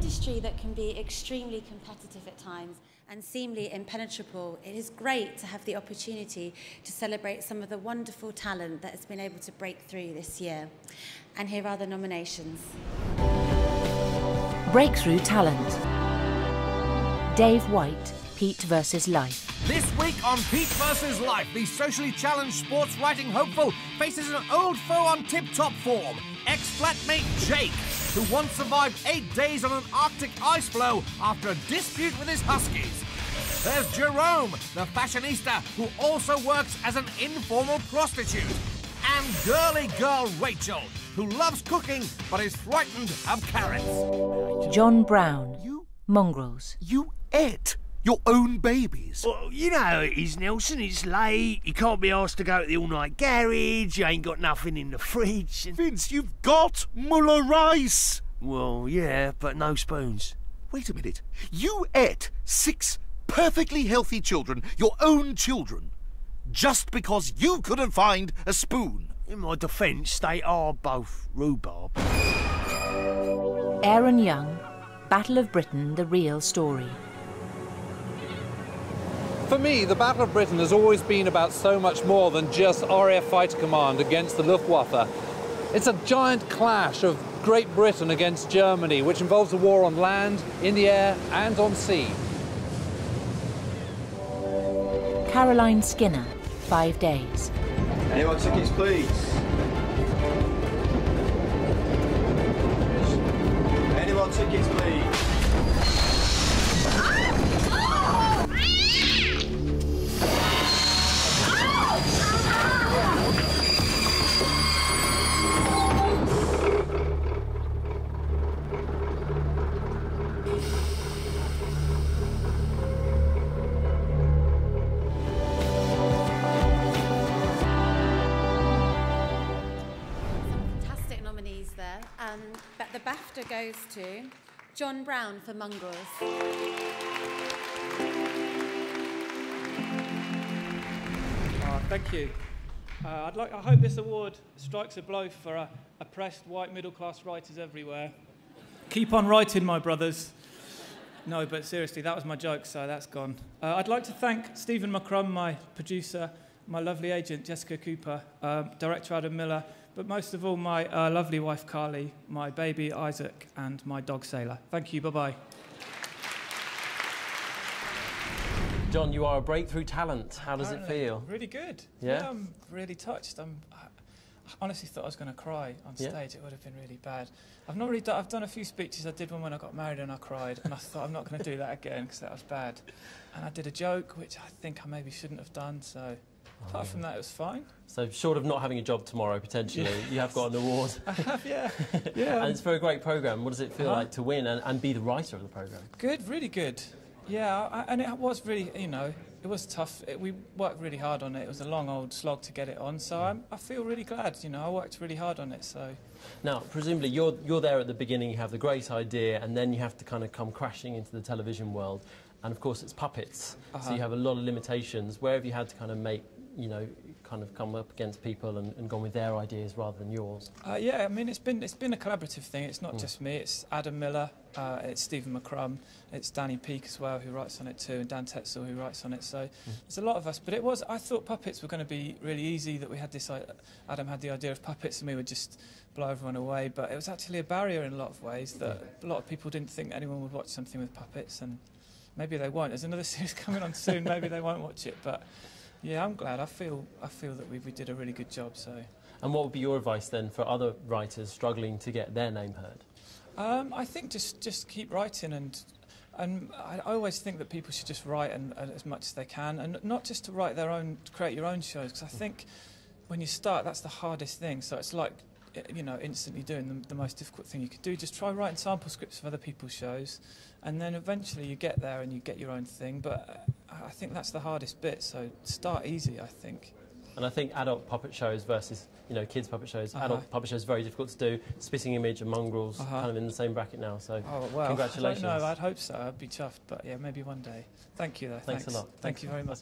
industry that can be extremely competitive at times and seemingly impenetrable, it is great to have the opportunity to celebrate some of the wonderful talent that has been able to break through this year. And here are the nominations. Breakthrough Talent. Dave White, Pete vs. Life. This week on Pete vs. Life, the socially challenged sports writing hopeful faces an old foe on tip-top form, ex-flatmate Jake, who once survived 8 days on an Arctic ice floe after a dispute with his huskies. There's Jerome, the fashionista, who also works as an informal prostitute. And girly girl Rachel, who loves cooking but is frightened of carrots. John Brown, Mongrels. You ate your own babies? Well, you know how it is, Nelson. It's late. You can't be asked to go to the all-night garage. You ain't got nothing in the fridge. Vince, you've got Muller rice. Well, yeah, but no spoons. Wait a minute. You ate 6 perfectly healthy children, your own children, just because you couldn't find a spoon. In my defence, they are both rhubarb. Aaron Young, Battle of Britain, the real story. For me, the Battle of Britain has always been about so much more than just RAF Fighter Command against the Luftwaffe. It's a giant clash of Great Britain against Germany, which involves a war on land, in the air and on sea. Caroline Skinner, 5 days. Anyone tickets, please? Anyone tickets, please? But the BAFTA goes to John Brown for Mongrels. Thank you. I hope this award strikes a blow for oppressed white middle-class writers everywhere. Keep on writing, my brothers. No, but seriously, that was my joke, so that's gone. I'd like to thank Stephen McCrum, my producer, my lovely agent, Jessica Cooper, director Adam Miller, but most of all, my lovely wife, Carly, my baby, Isaac, and my dog, Sailor. Thank you. Bye-bye. John, you are a breakthrough talent. How does it feel? Really good. Yeah? I'm really touched. I honestly thought I was going to cry on stage. It would have been really bad. I've done a few speeches. I did one when I got married and I cried, and I thought I'm not going to do that again because that was bad. And I did a joke, which I think I maybe shouldn't have done, so... Apart from that, it was fine. So, short of not having a job tomorrow, potentially, you have got an award. I have, yeah. And it's for a great programme. What does it feel like to win and be the writer of the programme? Good, really good. Yeah, and it was really, you know, it was tough. We worked really hard on it. It was a long old slog to get it on, so I feel really glad, you know, I worked really hard on it, so... Now, presumably, you're there at the beginning, you have the great idea, and then you have to kind of come crashing into the television world. And, of course, it's puppets, so you have a lot of limitations. Where have you had to kind of make, you know, kind of come up against people and gone with their ideas rather than yours? Yeah, I mean, it's been a collaborative thing. It's not just me. It's Adam Miller, it's Stephen McCrum, it's Danny Peake as well, who writes on it too, and Dan Tetzel, who writes on it. So there's a lot of us. But I thought puppets were going to be really easy, that we had this... Adam had the idea of puppets and we would just blow everyone away. But it was actually a barrier in a lot of ways, that a lot of people didn't think anyone would watch something with puppets, and maybe they won't. There's another series coming on soon. Maybe they won't watch it, but... Yeah, I'm glad. I feel that we did a really good job. So. And what would be your advice then for other writers struggling to get their name heard? I think just keep writing, and I always think that people should just write as much as they can, and not just to write to create your own shows, because I think when you start, that's the hardest thing. So it's like, you know, instantly doing the most difficult thing you could do. Just try writing sample scripts of other people's shows, and then eventually you get there and you get your own thing. But I think that's the hardest bit, so start easy, I think. And I think adult puppet shows versus, you know, kids puppet shows, adult puppet shows very difficult to do. Spitting Image and Mongrels kind of in the same bracket now, so congratulations. I don't know, I'd hope so, I'd be chuffed, but yeah, maybe one day. Thank you though. Thanks a lot. Thank you very much.